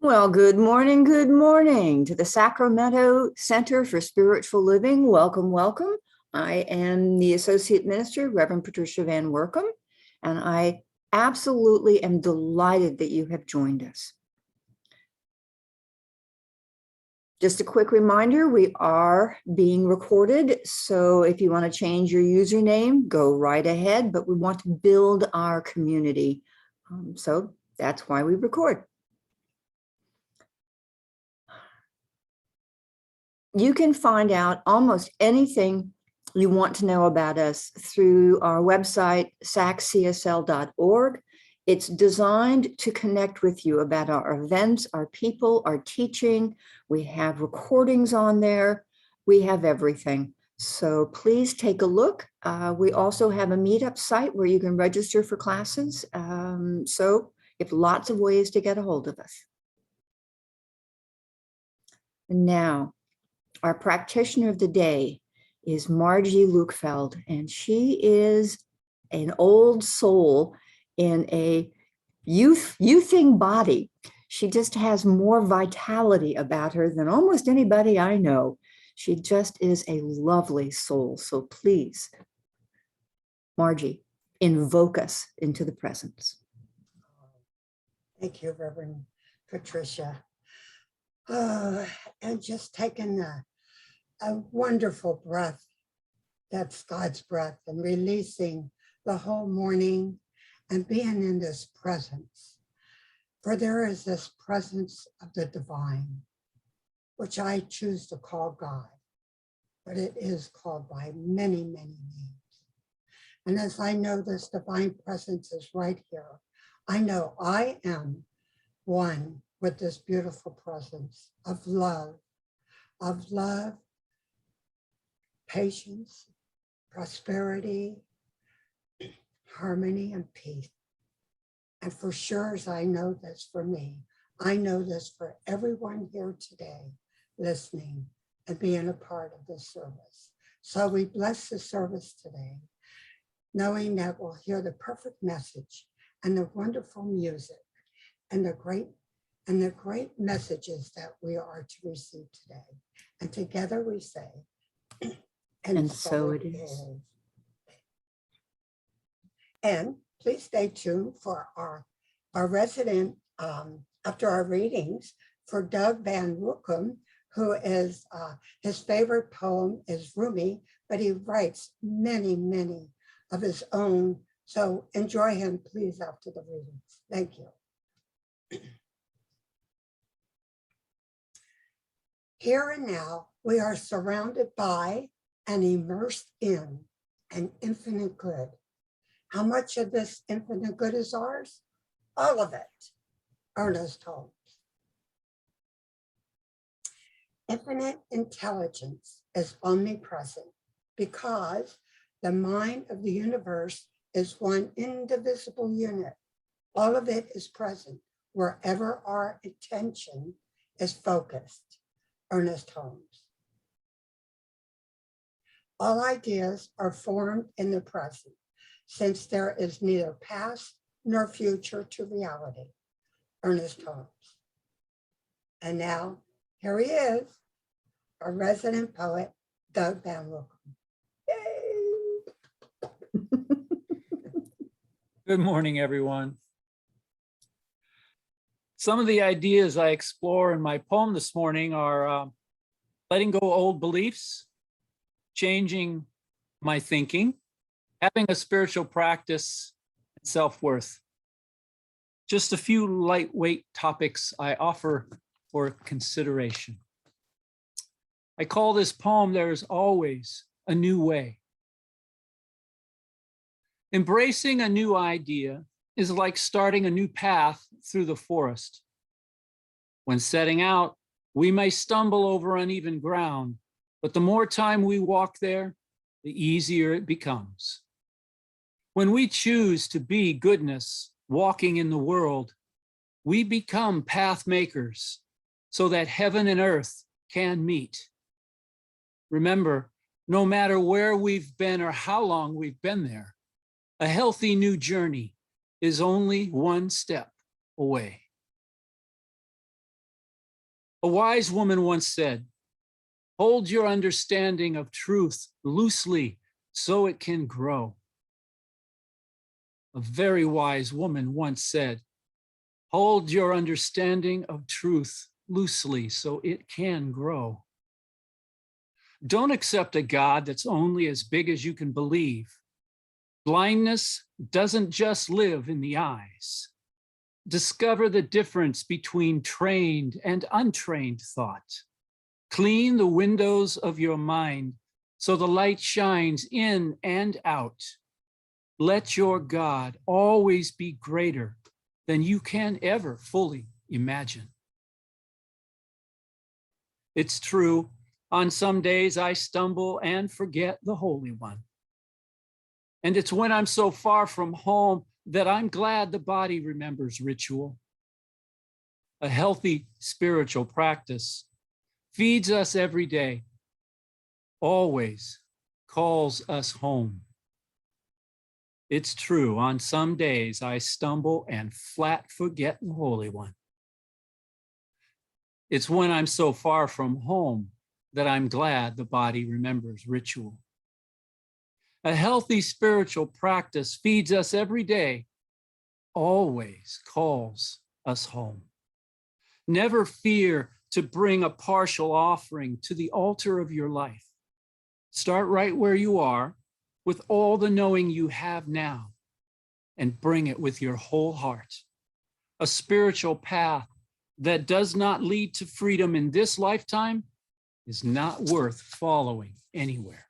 Well, good morning to the Sacramento Center for Spiritual Living. Welcome, welcome. I am the Associate Minister, Reverend Patricia VanWoerkom, and I absolutely am delighted that you have joined us. Just a quick reminder, we are being recorded, so if you want to change your username, go right ahead, but we want to build our community. So that's why we record. You can find out almost anything you want to know about us through our website, saccsl.org. It's designed to connect with you about our events, our people, our teaching. We have recordings on there. We have everything. So please take a look. We also have a meetup site where you can register for classes. So you have lots of ways to get a hold of us. And now, our practitioner of the day is Margie Lukefeld, and she is an old soul in a youthing body. She just has more vitality about her than almost anybody I know. She just is a lovely soul. So please, Margie, invoke us into the presence. Thank you, Reverend Patricia. And just taking a wonderful breath, that's God's breath, and releasing the whole morning and being in this presence. For there is this presence of the divine, which I choose to call God, but it is called by many, many names. And as I know this divine presence is right here, I know I am one with this beautiful presence of love, patience, prosperity, harmony, and peace. And for sure, as I know this for me, I know this for everyone here today, listening and being a part of this service. So we bless the service today, knowing that we'll hear the perfect message and the wonderful music and the great messages that we are to receive today. And together we say, And so it is. And please stay tuned for our resident, after our readings, for Doug VanWoerkom, who is, his favorite poem is Rumi, but he writes many, many of his own. So enjoy him, please, after the readings. Thank you. Here and now, we are surrounded by and immersed in an infinite good. How much of this infinite good is ours? All of it, Ernest Holmes. Infinite intelligence is omnipresent because the mind of the universe is one indivisible unit. All of it is present wherever our attention is focused. Ernest Holmes. All ideas are formed in the present, since there is neither past nor future to reality. Ernest Holmes. And now, here he is, our resident poet, Doug VanWoerkom. Yay! Good morning, everyone. Some of the ideas I explore in my poem this morning are letting go old beliefs, changing my thinking, having a spiritual practice, and self-worth. Just a few lightweight topics I offer for consideration. I call this poem, There Is Always a New Way. Embracing a new idea is like starting a new path through the forest. When setting out, we may stumble over uneven ground, but the more time we walk there, the easier it becomes. When we choose to be goodness walking in the world, we become path makers so that heaven and earth can meet. Remember, no matter where we've been or how long we've been there, a healthy new journey is only one step away. A wise woman once said, "Hold your understanding of truth loosely so it can grow." A very wise woman once said, "Hold your understanding of truth loosely so it can grow." Don't accept a God that's only as big as you can believe. Blindness doesn't just live in the eyes. Discover the difference between trained and untrained thought. Clean the windows of your mind so the light shines in and out. Let your God always be greater than you can ever fully imagine. It's true, on some days I stumble and forget the Holy One. And it's when I'm so far from home that I'm glad the body remembers ritual. A healthy spiritual practice feeds us every day, always calls us home. It's true, on some days I stumble and flat forget the Holy One. It's when I'm so far from home that I'm glad the body remembers ritual. A healthy spiritual practice feeds us every day, always calls us home. Never fear to bring a partial offering to the altar of your life. Start right where you are with all the knowing you have now and bring it with your whole heart. A spiritual path that does not lead to freedom in this lifetime is not worth following anywhere.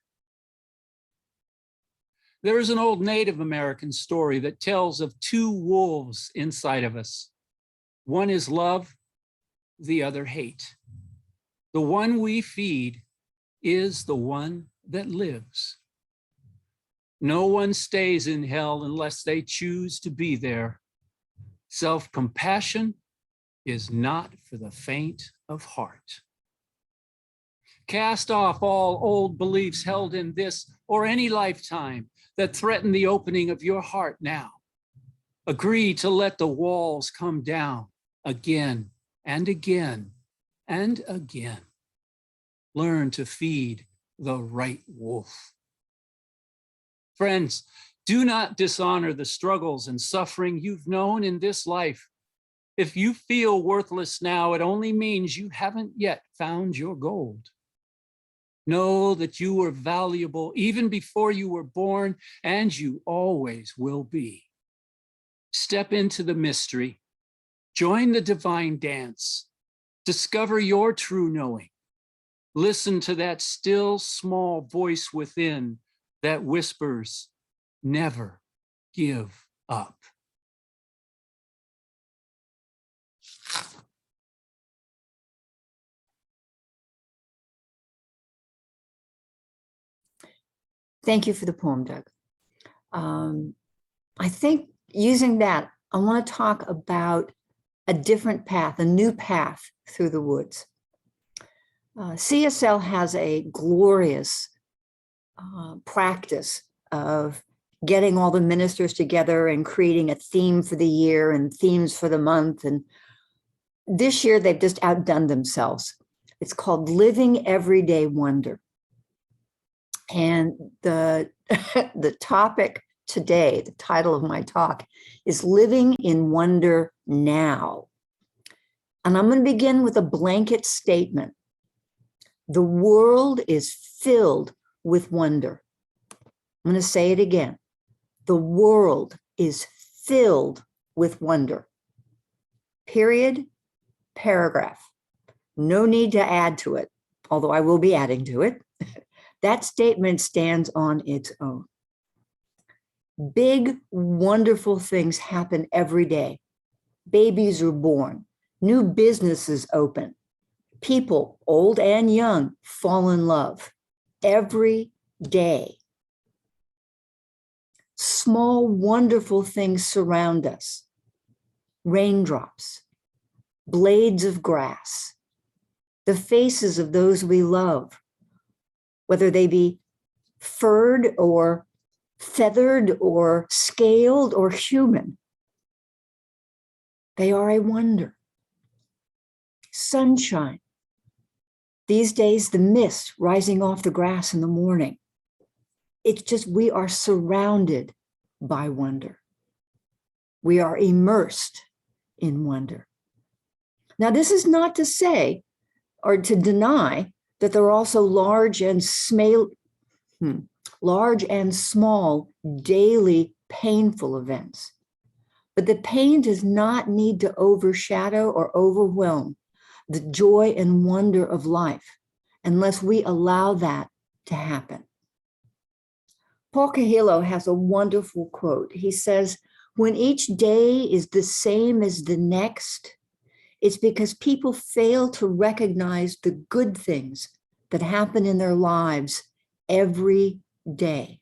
There is an old Native American story that tells of two wolves inside of us. One is love, the other hate. The one we feed is the one that lives. No one stays in hell unless they choose to be there. Self-compassion is not for the faint of heart. Cast off all old beliefs held in this or any lifetime that threaten the opening of your heart now. Agree to let the walls come down again and again and again. Learn to feed the right wolf. Friends, do not dishonor the struggles and suffering you've known in this life. If you feel worthless now, it only means you haven't yet found your gold. Know that you were valuable even before you were born, and you always will be. Step into the mystery, join the divine dance, discover your true knowing. Listen to that still small voice within that whispers, never give up. Thank you for the poem, Doug. I think using that, I want to talk about a different path, a new path through the woods. CSL has a glorious practice of getting all the ministers together and creating a theme for the year and themes for the month. And this year, they've just outdone themselves. It's called Living Everyday Wonder. And the topic today, the title of my talk, is Living in Wonder Now. And I'm going to begin with a blanket statement. The world is filled with wonder. I'm going to say it again. The world is filled with wonder. Period, paragraph. No need to add to it, although I will be adding to it. That statement stands on its own. Big, wonderful things happen every day. Babies are born. New businesses open. People, old and young, fall in love every day. Small, wonderful things surround us. Raindrops, blades of grass, the faces of those we love, whether they be furred or feathered or scaled or human. They are a wonder. Sunshine. These days, the mist rising off the grass in the morning. It's just, we are surrounded by wonder. We are immersed in wonder. Now, this is not to say or to deny that there are also large and small daily painful events. But the pain does not need to overshadow or overwhelm the joy and wonder of life unless we allow that to happen. Paul Coelho has a wonderful quote. He says, when each day is the same as the next, it's because people fail to recognize the good things that happen in their lives every day.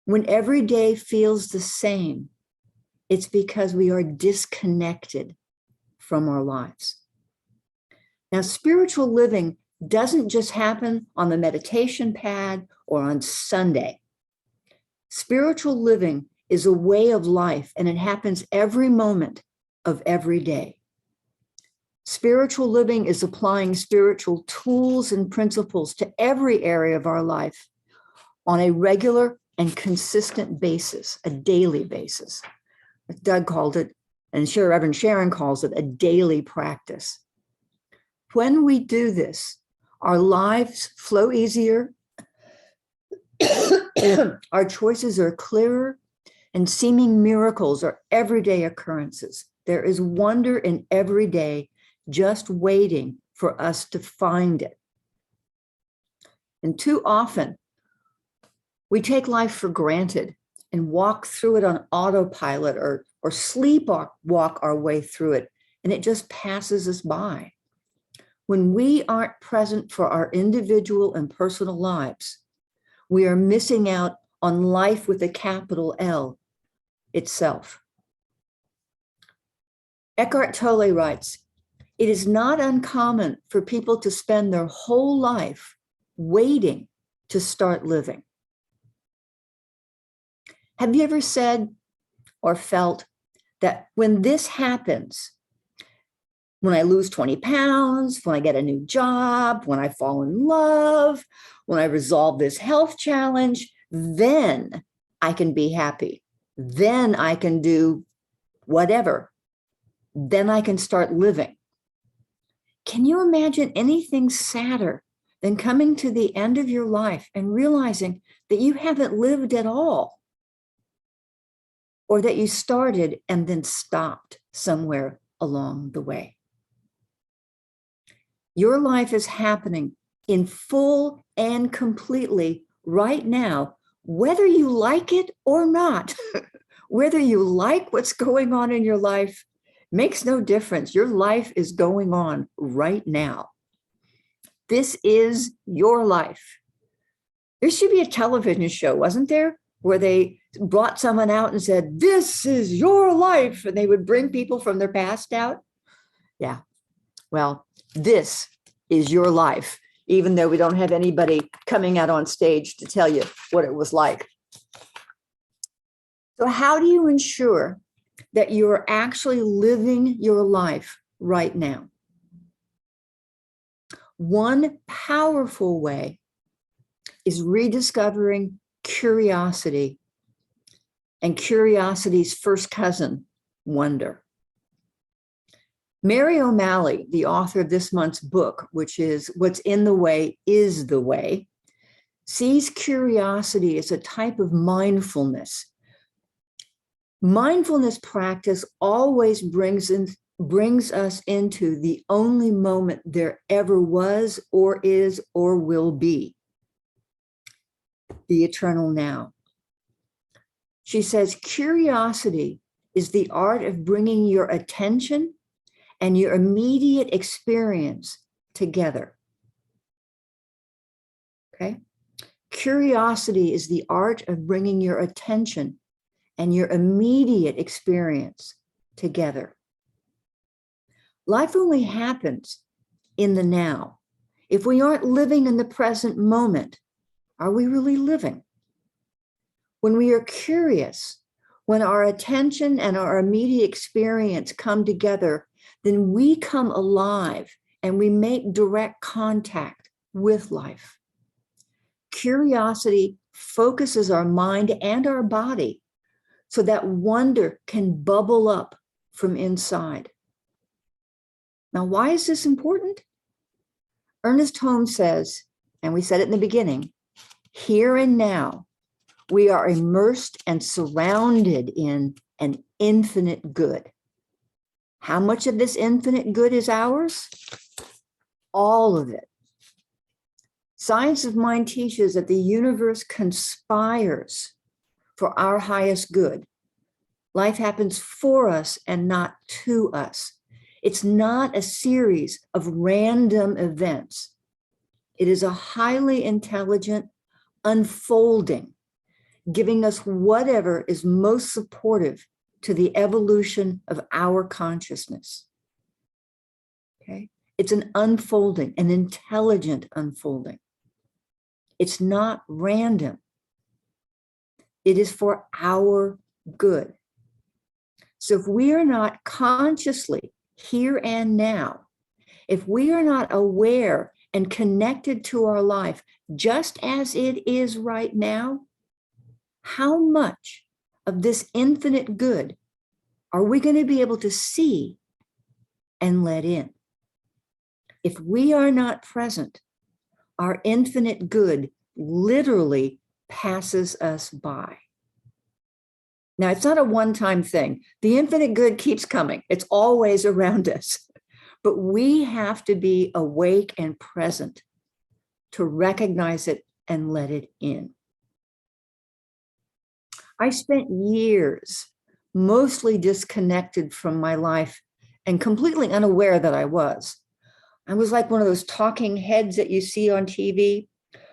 When every day feels the same, it's because we are disconnected from our lives. Now, spiritual living doesn't just happen on the meditation pad or on Sunday. Spiritual living is a way of life, and it happens every moment of every day. Spiritual living is applying spiritual tools and principles to every area of our life on a regular and consistent basis, a daily basis. Doug called it, and Reverend Sharon calls it, a daily practice. When we do this, our lives flow easier, our choices are clearer, and seeming miracles are everyday occurrences. There is wonder in every day, just waiting for us to find it. And too often, we take life for granted and walk through it on autopilot or sleepwalk our way through it, and it just passes us by. When we aren't present for our individual and personal lives, we are missing out on life with a capital L, itself. Eckhart Tolle writes, "It is not uncommon for people to spend their whole life waiting to start living." Have you ever said or felt that when this happens, when I lose 20 pounds, when I get a new job, when I fall in love, when I resolve this health challenge, then I can be happy. Then I can do whatever. Then I can start living. Can you imagine anything sadder than coming to the end of your life and realizing that you haven't lived at all? Or that you started and then stopped somewhere along the way? Your life is happening in full and completely right now, whether you like it or not. Whether you like what's going on in your life makes no difference. Your life is going on right now. This is your life. There should be a television show, wasn't there? Where they brought someone out and said, "This is your life." And they would bring people from their past out. Yeah. Well, this is your life, even though we don't have anybody coming out on stage to tell you what it was like. So how do you ensure that you're actually living your life right now? One powerful way is rediscovering curiosity, and curiosity's first cousin, wonder. Mary O'Malley, the author of this month's book, which is What's in the Way is the Way, sees curiosity as a type of mindfulness. Mindfulness practice always brings us into the only moment there ever was or is or will be, the eternal now. She says, curiosity is the art of bringing your attention and your immediate experience together. Okay? Curiosity is the art of bringing your attention and your immediate experience together. Life only happens in the now. If we aren't living in the present moment, are we really living? When we are curious, when our attention and our immediate experience come together, then we come alive and we make direct contact with life. Curiosity focuses our mind and our body so that wonder can bubble up from inside. Now, why is this important? Ernest Holmes says, and we said it in the beginning, here and now, we are immersed and surrounded in an infinite good. How much of this infinite good is ours? All of it. Science of Mind teaches that the universe conspires for our highest good. Life happens for us and not to us. It's not a series of random events. It is a highly intelligent unfolding, giving us whatever is most supportive to the evolution of our consciousness. Okay? It's an unfolding, an intelligent unfolding. It's not random. It is for our good. So if we are not consciously here and now, if we are not aware and connected to our life just as it is right now, how much of this infinite good are we going to be able to see and let in? If we are not present, our infinite good literally passes us by. Now, it's not a one-time thing. The infinite good keeps coming. It's always around us. But we have to be awake and present to recognize it and let it in. I spent years mostly disconnected from my life and completely unaware that I was. I was like one of those talking heads that you see on TV,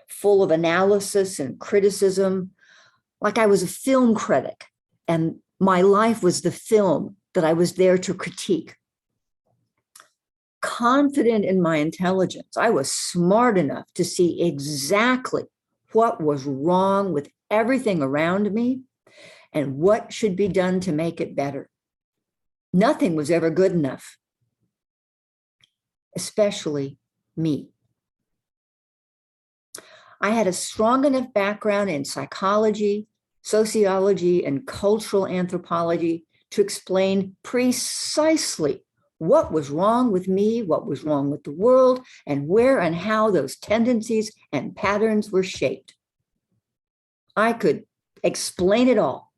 full of analysis and criticism, like I was a film critic. And My life was the film that I was there to critique. Confident in my intelligence, I was smart enough to see exactly what was wrong with everything around me and what should be done to make it better. Nothing was ever good enough, especially me. I had a strong enough background in psychology, sociology, and cultural anthropology to explain precisely what was wrong with me, what was wrong with the world, and where and how those tendencies and patterns were shaped. I could explain it all.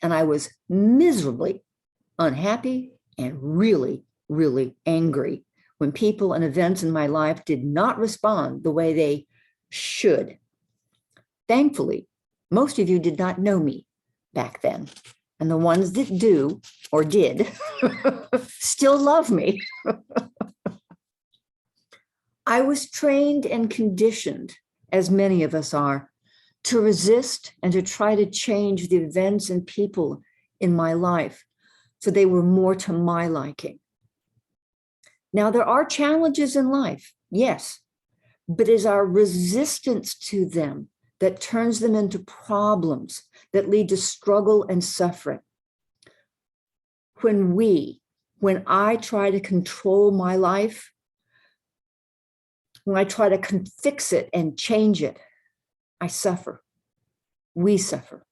And I was miserably unhappy and really, really angry when people and events in my life did not respond the way they should. Thankfully, most of you did not know me back then. And the ones that do or did still love me. I was trained and conditioned, as many of us are, to resist and to try to change the events and people in my life so they were more to my liking. Now, there are challenges in life, yes, but it is our resistance to them that turns them into problems that lead to struggle and suffering. When I try to control my life, when I try to fix it and change it, I suffer. We suffer.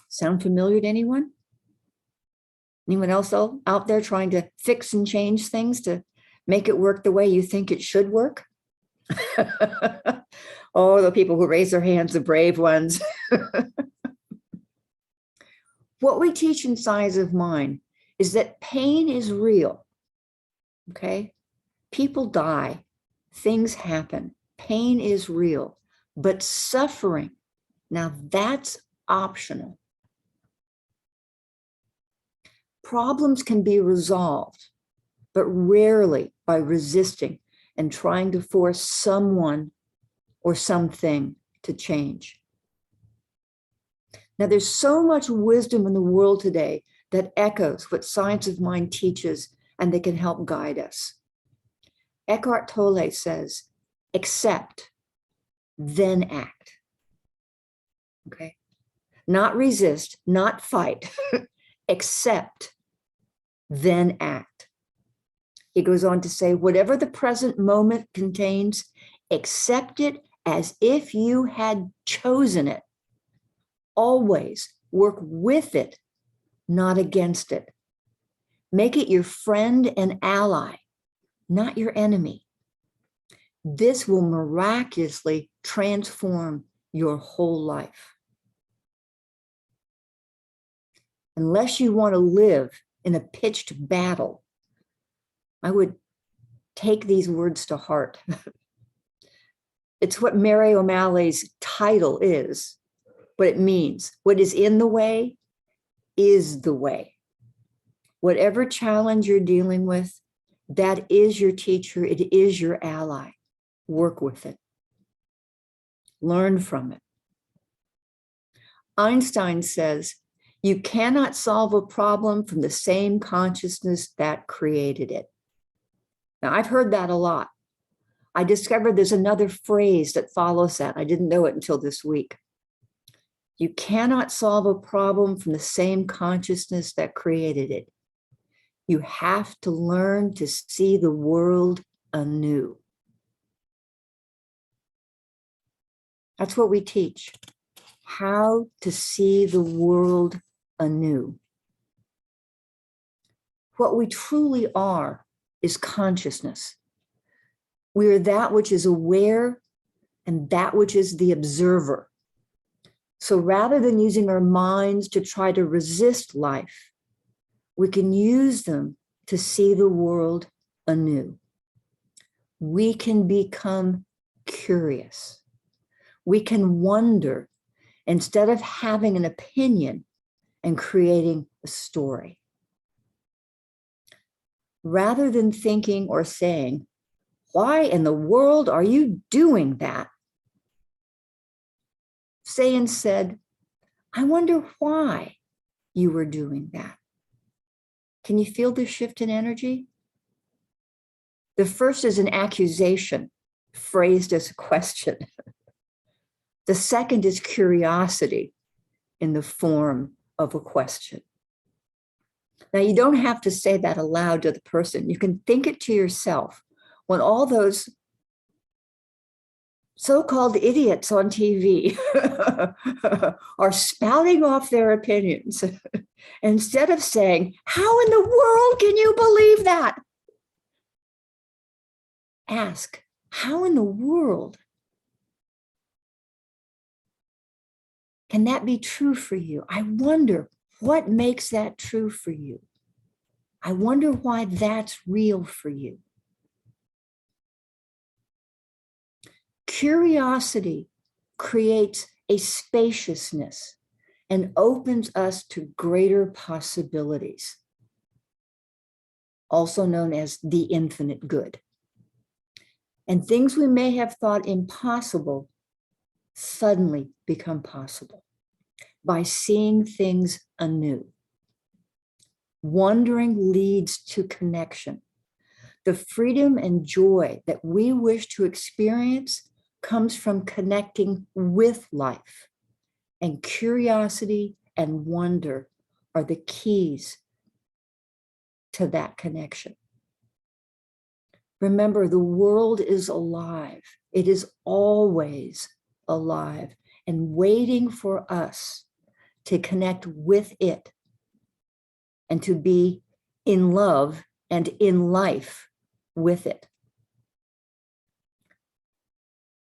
Sound familiar to anyone? Anyone else out there trying to fix and change things to make it work the way you think it should work? Oh, the people who raise their hands, the brave ones. What we teach in Science of Mind is that pain is real, okay? People die, things happen, pain is real, but suffering, now that's optional. Problems can be resolved, but rarely by resisting and trying to force someone or something to change. Now, there's so much wisdom in the world today that echoes what Science of Mind teaches, and they can help guide us. Eckhart Tolle says, accept, then act. Okay? Not resist, not fight. Accept, then act. He goes on to say, whatever the present moment contains, accept it as if you had chosen it. Always work with it, not against it. Make it your friend and ally, not your enemy. This will miraculously transform your whole life. Unless you want to live in a pitched battle, I would take these words to heart. It's what Mary O'Malley's title is, what it means. What is in the way is the way. Whatever challenge you're dealing with, that is your teacher, it is your ally. Work with it. Learn from it. Einstein says, you cannot solve a problem from the same consciousness that created it. Now, I've heard that a lot. I discovered there's another phrase that follows that. I didn't know it until this week. You cannot solve a problem from the same consciousness that created it. You have to learn to see the world anew. That's what we teach. How to see the world anew. What we truly are is consciousness. We are that which is aware and that which is the observer. So rather than using our minds to try to resist life, we can use them to see the world anew. We can become curious. We can wonder instead of having an opinion and creating a story. Rather than thinking or saying, why in the world are you doing that? say instead, I wonder why you were doing that. Can you feel the shift in energy? The first is an accusation phrased as a question. The second is curiosity in the form of a question. Now, you don't have to say that aloud to the person. You can think it to yourself. When all those so-called idiots on TV are spouting off their opinions, instead of saying, how in the world can you believe that? Ask, how in the world can that be true for you? I wonder what makes that true for you. I wonder why that's real for you. Curiosity creates a spaciousness and opens us to greater possibilities, also known as the infinite good. And things we may have thought impossible suddenly become possible by seeing things anew. Wondering leads to connection. The freedom and joy that we wish to experience comes from connecting with life. And curiosity and wonder are the keys to that connection. Remember, the world is alive. It is always alive and waiting for us to connect with it and to be in love and in life with it.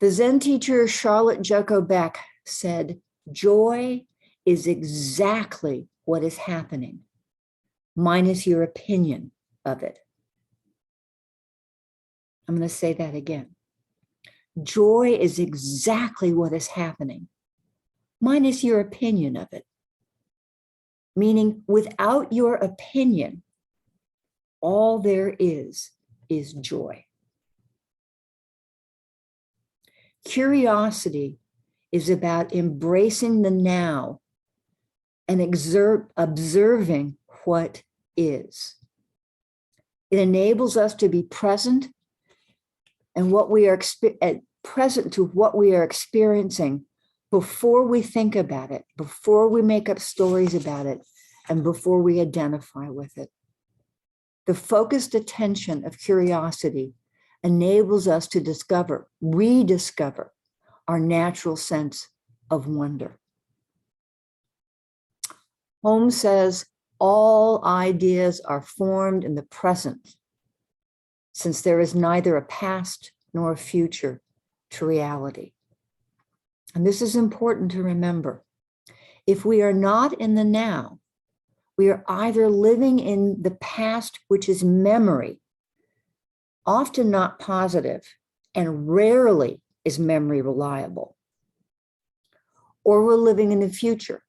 The Zen teacher Charlotte Joko Beck said, joy is exactly what is happening, minus your opinion of it. I'm going to say that again. Joy is exactly what is happening, minus your opinion of it. Meaning, without your opinion, all there is joy. Curiosity is about embracing the now and observing what is. It enables us to be present and what we are present to what we are experiencing before we think about it, before we make up stories about it, and before we identify with it. The focused attention of curiosity enables us to rediscover our natural sense of wonder. Holmes says, all ideas are formed in the present, since there is neither a past nor a future to reality. And this is important to remember. If we are not in the now, we are either living in the past, which is memory, often not positive, and rarely is memory reliable, or we're living in the future,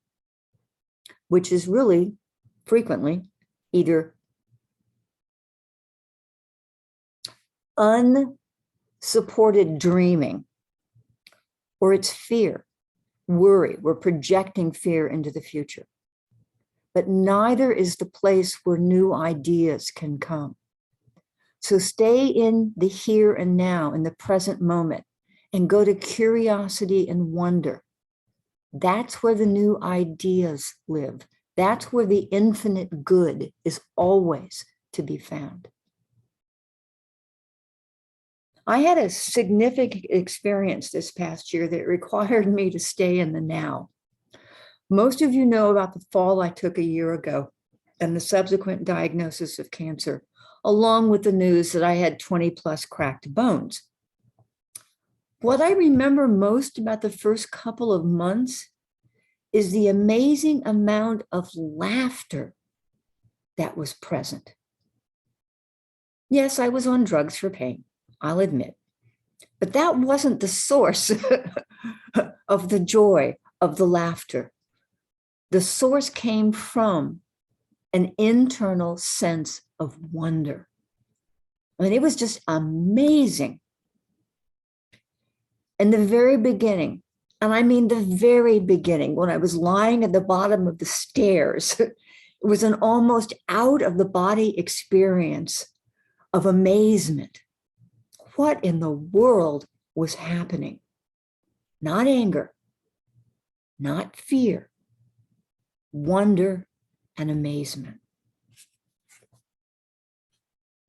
which is really frequently either unsupported dreaming, or it's fear, worry. We're projecting fear into the future. But neither is the place where new ideas can come. So stay in the here and now, in the present moment, and go to curiosity and wonder. That's where the new ideas live. That's where the infinite good is always to be found. I had a significant experience this past year that required me to stay in the now. Most of you know about the fall I took a year ago and the subsequent diagnosis of cancer, along with the news that I had 20 plus cracked bones. What I remember most about the first couple of months is the amazing amount of laughter that was present. Yes, I was on drugs for pain, I'll admit, but that wasn't the source of the joy, of the laughter. The source came from an internal sense of wonder. I mean, it was just amazing. In the very beginning, And I mean the very beginning, when I was lying at the bottom of the stairs. It was an almost out of the body experience of amazement. What in the world was happening? Not anger, not fear, wonder and amazement.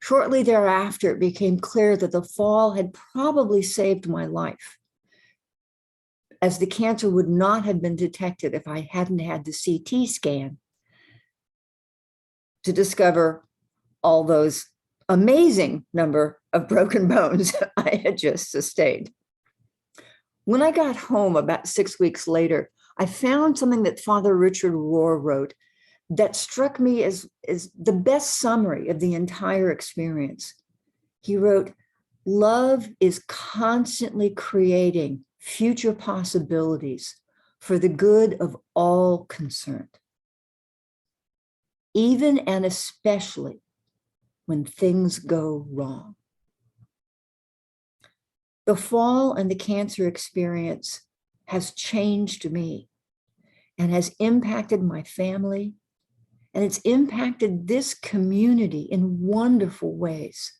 Shortly thereafter, it became clear that the fall had probably saved my life, as the cancer would not have been detected if I hadn't had the CT scan to discover all those amazing number of broken bones I had just sustained. When I got home about 6 weeks later, I found something that Father Richard Rohr wrote that struck me as the best summary of the entire experience. He wrote, "Love is constantly creating future possibilities for the good of all concerned, even and especially when things go wrong." The fall and the cancer experience has changed me and has impacted my family, and it's impacted this community in wonderful ways.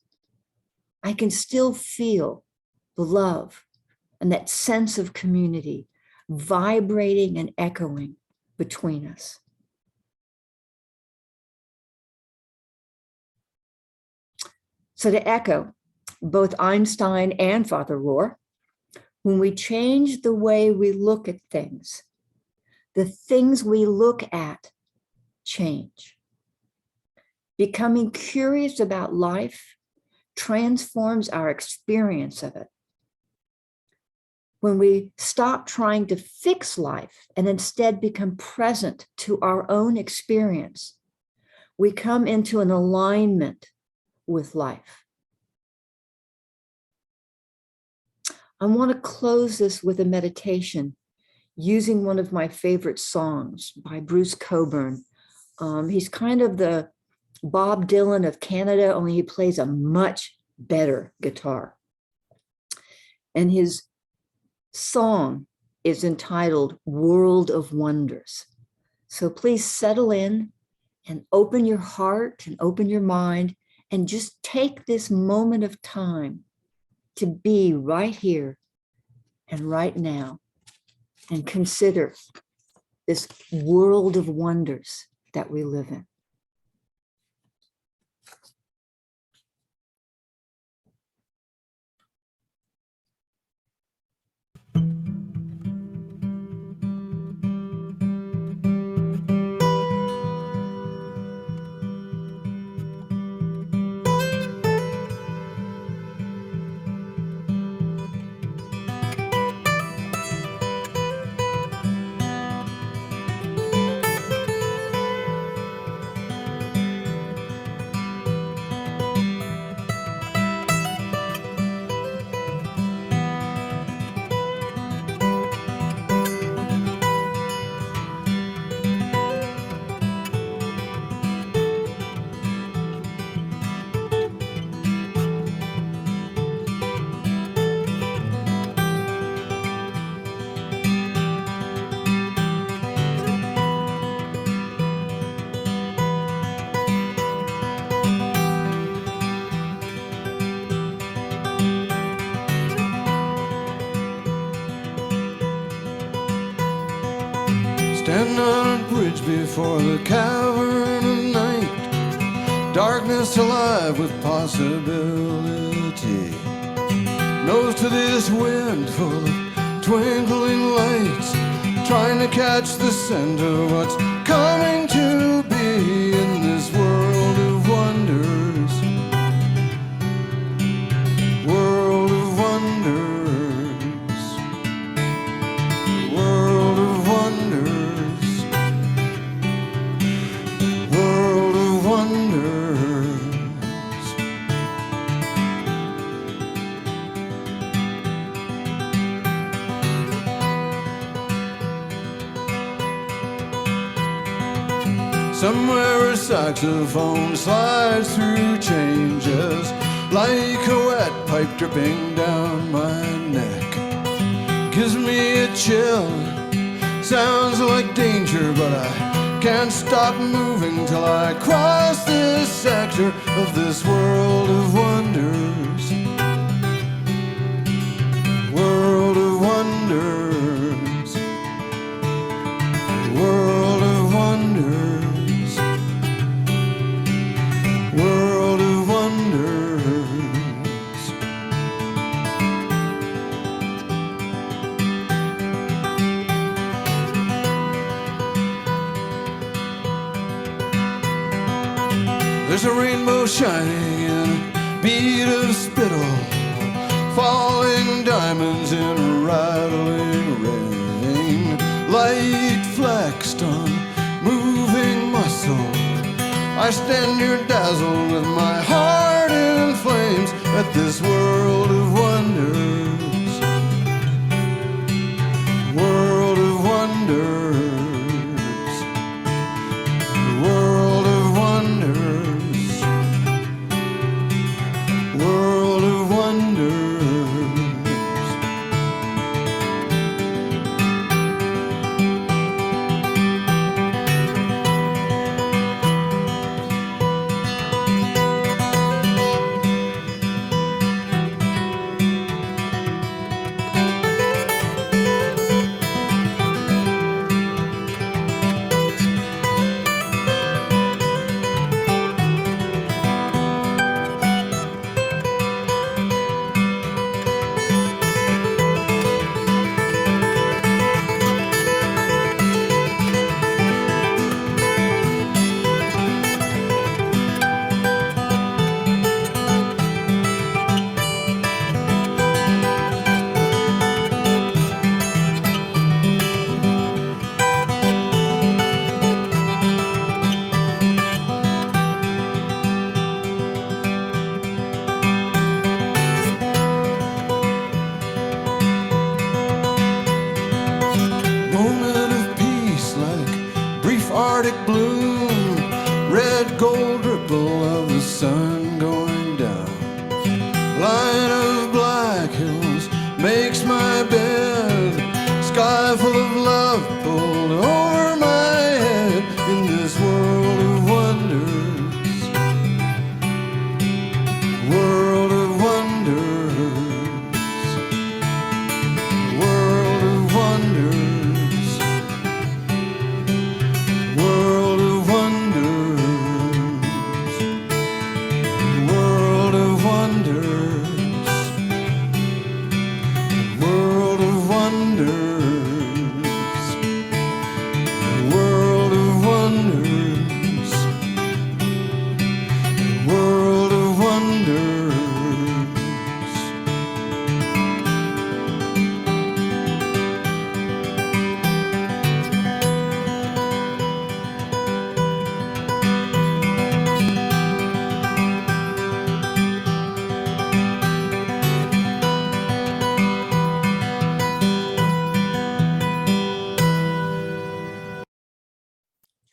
I can still feel the love and that sense of community vibrating and echoing between us. So to echo both Einstein and Father Rohr, when we change the way we look at things, the things we look at change. Becoming curious about life transforms our experience of it. When we stop trying to fix life and instead become present to our own experience, we come into an alignment with life. I want to close this with a meditation using one of my favorite songs by Bruce Cockburn. He's kind of the Bob Dylan of Canada, only he plays a much better guitar. And his song is entitled World of Wonders. So please settle in and open your heart and open your mind and just take this moment of time to be right here and right now and consider this world of wonders that we live in. Stand on a bridge before the cavern of night, darkness alive with possibility. Nose to this wind full of twinkling lights, trying to catch the scent of what's coming to be in this world of wonders. World of wonders. World of wonders. World of wonders. Somewhere a saxophone slides through changes like a wet pipe dripping down my neck. gives me a chill. Sounds like danger, but I can't stop moving till I cross this sector of this world of wonders. World of wonders. World of wonders. World of wonders. There's a rainbow shining in a bead of spittle, falling diamonds in a rattling rain, light flexed on moving muscle. I stand here dazzled with my heart in flames at this world of wonders. World of wonders. World of wonders. World of wonders. Moment of peace like brief Arctic bloom, red gold ripple of the sun going down. Line of black hills makes my bed, sky full of love pulled over my head in this world of wonders. World of wonders. World of wonders. World of wonders. World of wonders. World of wonders. World of wonders. World of wonders.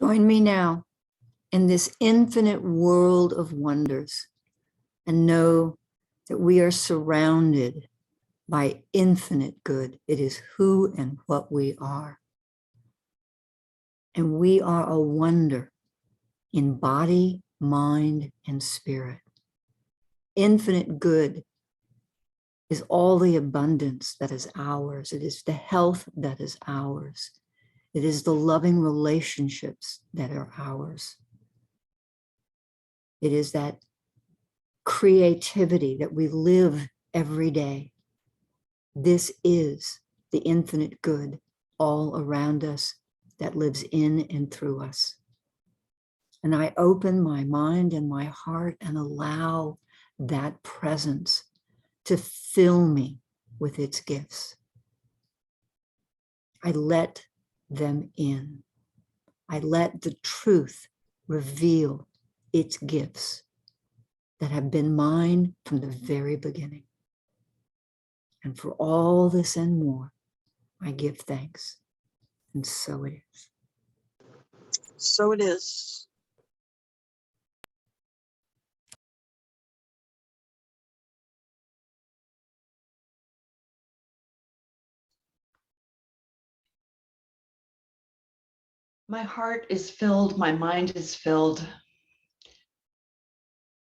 Join me now in this infinite world of wonders and know that we are surrounded by infinite good. It is who and what we are. And we are a wonder in body, mind, and spirit. Infinite good is all the abundance that is ours. It is the health that is ours. It is the loving relationships that are ours. It is that creativity that we live every day. This is the infinite good all around us that lives in and through us. And I open my mind and my heart and allow that presence to fill me with its gifts. I let them in. I let the truth reveal its gifts that have been mine from the very beginning. And for all this and more, I give thanks. And so it is. So it is. My heart is filled, my mind is filled.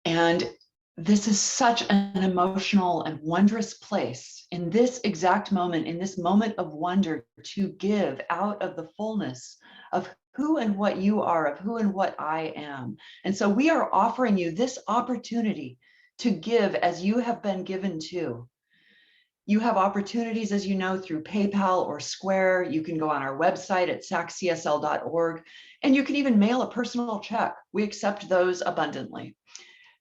And this is such an emotional and wondrous place in this exact moment, in this moment of wonder, to give out of the fullness of who and what you are, of who and what I am. And so we are offering you this opportunity to give as you have been given to. You have opportunities, as you know, through PayPal or Square. You can go on our website at saccsl.org, and you can even mail a personal check. We accept those abundantly.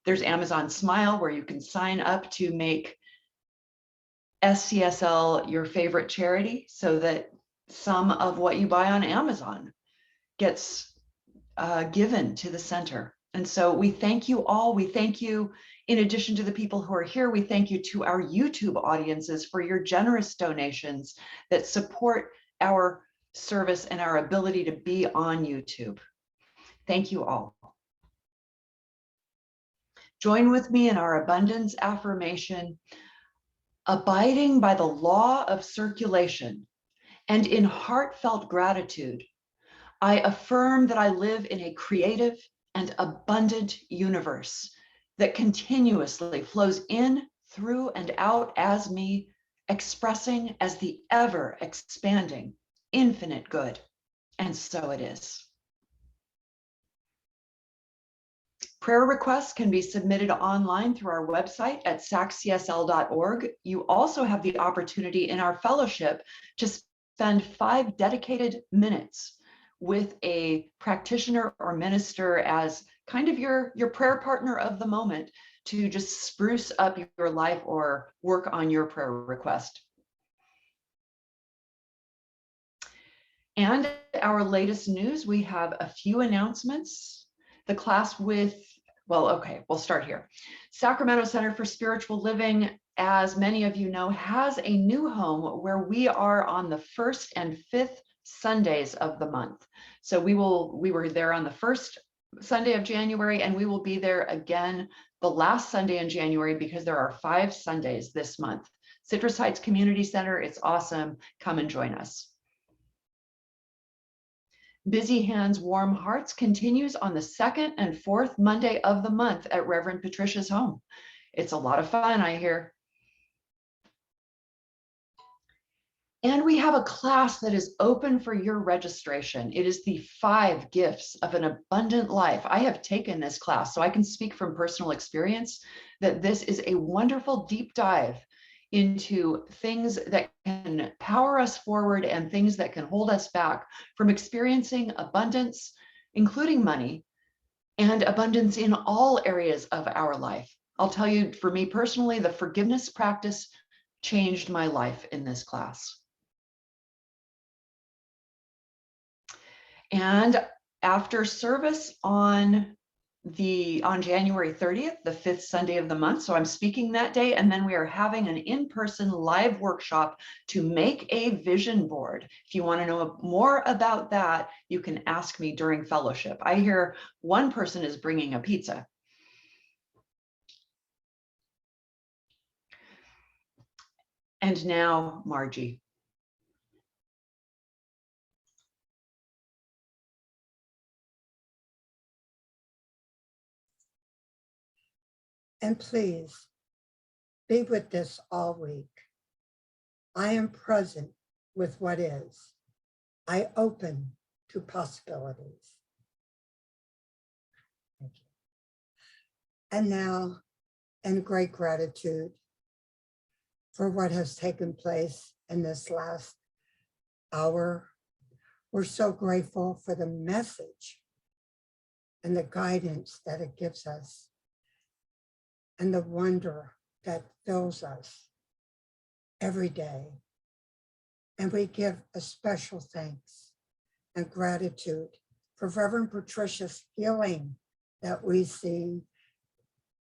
There's Amazon Smile, where you can sign up to make SCSL your favorite charity, so that some of what you buy on Amazon gets given to the center. And so we thank you all. We thank you, in addition to the people who are here, we thank you to our YouTube audiences for your generous donations that support our service and our ability to be on YouTube. Thank you all. Join with me in our abundance affirmation. Abiding by the law of circulation and in heartfelt gratitude, I affirm that I live in a creative and abundant universe that continuously flows in, through, and out as me, expressing as the ever expanding infinite good. And so it is. Prayer requests can be submitted online through our website at saccsl.org. You also have the opportunity in our fellowship to spend 5 dedicated minutes with a practitioner or minister as kind of your prayer partner of the moment to just spruce up your life or work on your prayer request. And our latest news, we have a few announcements. The class with, well, okay, we'll start here. Sacramento Center for Spiritual Living, as many of you know, has a new home where we are on the 1st and 5th Sundays of the month. So we were there on the 1st Sunday of January, and we will be there again the last Sunday in January, because there are 5 Sundays this month. Citrus Heights Community Center, it's awesome. Come and join us. Busy Hands, Warm Hearts continues on the 2nd and 4th Monday of the month at Reverend Patricia's home. It's a lot of fun, I hear. And we have a class that is open for your registration. It is the 5 Gifts of an Abundant Life. I have taken this class, so I can speak from personal experience that this is a wonderful deep dive into things that can power us forward and things that can hold us back from experiencing abundance, including money, and abundance in all areas of our life. I'll tell you, for me personally, the forgiveness practice changed my life in this class. And after service on January 30th, the 5th Sunday of the month, so I'm speaking that day, and then we are having an in-person live workshop to make a vision board. If you want to know more about that, you can ask me during fellowship. I hear one person is bringing a pizza. And now, Margie. And please be with this all week. I am present with what is. I open to possibilities. Thank you. And now, in great gratitude for what has taken place in this last hour, we're so grateful for the message and the guidance that it gives us, and the wonder that fills us every day. And we give a special thanks and gratitude for Reverend Patricia's healing that we see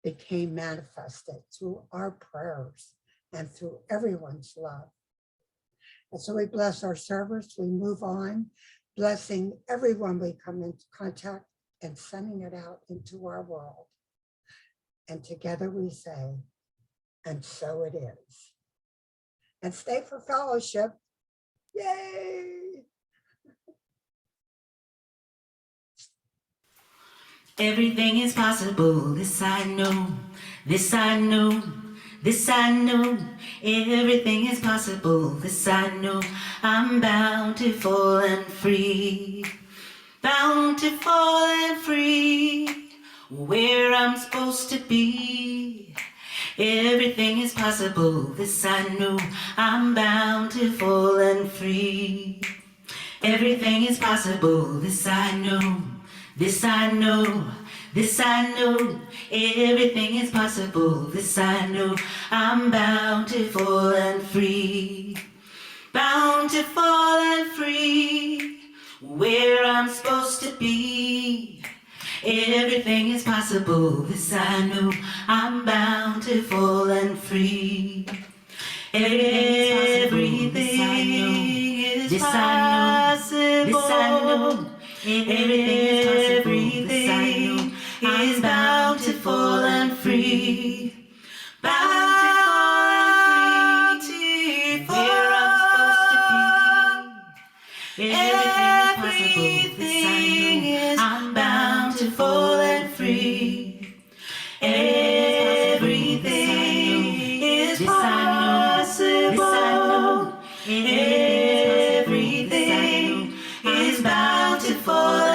became manifested through our prayers and through everyone's love. And so we bless our servers, we move on, blessing everyone we come into contact and sending it out into our world. And together we say, and so it is. And stay for fellowship. Yay! Everything is possible, this I know, this I know, this I know. Everything is possible, this I know. I'm bountiful and free, bountiful and free, where I'm supposed to be. Everything is possible, this I know. I'm bountiful and free. Everything is possible, this I know, this I know, this I know. Everything is possible, this I know. I'm bountiful and free, bountiful and free, where I'm supposed to be. Everything is possible, this I know. I'm bountiful and free. Everything is possible, this I know. Everything is possible, this I know. I'm bountiful and free, bountiful and free, where I'm supposed to be. Everything is possible, this I know. I'm bountiful and free. Everything is possible. Everything is bountiful